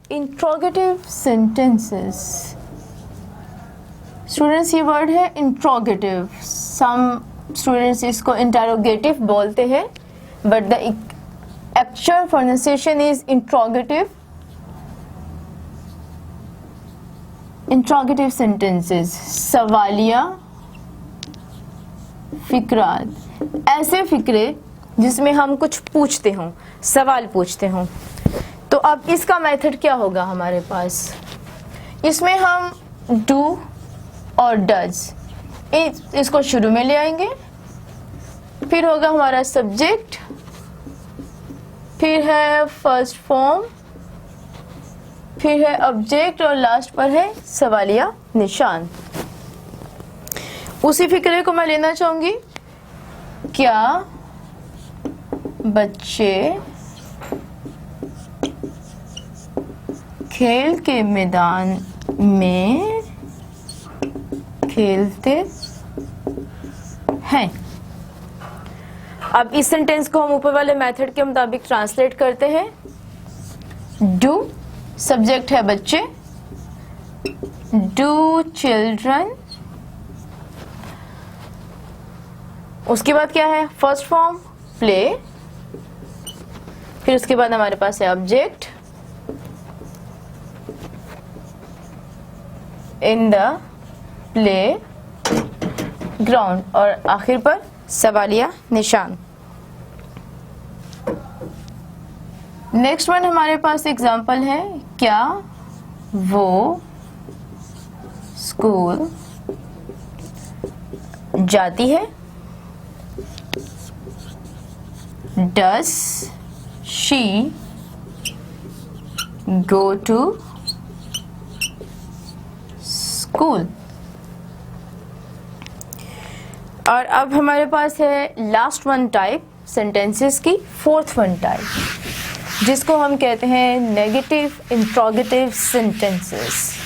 Interrogative sentences. Students ये word है interrogative, some students इसको इंटरोगेटिव बोलते हैं, but the actual pronunciation is interrogative. Interrogative sentences, सवालिया फिक्रात, ऐसे फिक्रे जिसमें हम कुछ पूछते हों, सवाल पूछते हों। तो अब इसका मेथड क्या होगा हमारे पास, इसमें हम डू और डज इसको शुरू में ले आएंगे, फिर होगा हमारा सब्जेक्ट, फिर है फर्स्ट फॉर्म, फिर है ऑब्जेक्ट और लास्ट पर है सवालिया निशान। उसी फिक्रे को मैं लेना चाहूंगी, क्या बच्चे खेल के मैदान में खेलते हैं। अब इस सेंटेंस को हम ऊपर वाले मेथड के मुताबिक ट्रांसलेट करते हैं। डू सब्जेक्ट है बच्चे, डू चिल्ड्रन, उसके बाद क्या है फर्स्ट फॉर्म प्ले, फिर उसके बाद हमारे पास है object in the play ground, और आखिर पर सवालिया निशान। नेक्स्ट वन हमारे पास एग्जाम्पल है, क्या वो स्कूल जाती है, does she go to school. और अब हमारे पास है लास्ट वन टाइप सेंटेंसेस की, फोर्थ वन टाइप, जिसको हम कहते हैं नेगेटिव इंट्रोगेटिव सेंटेंसेस।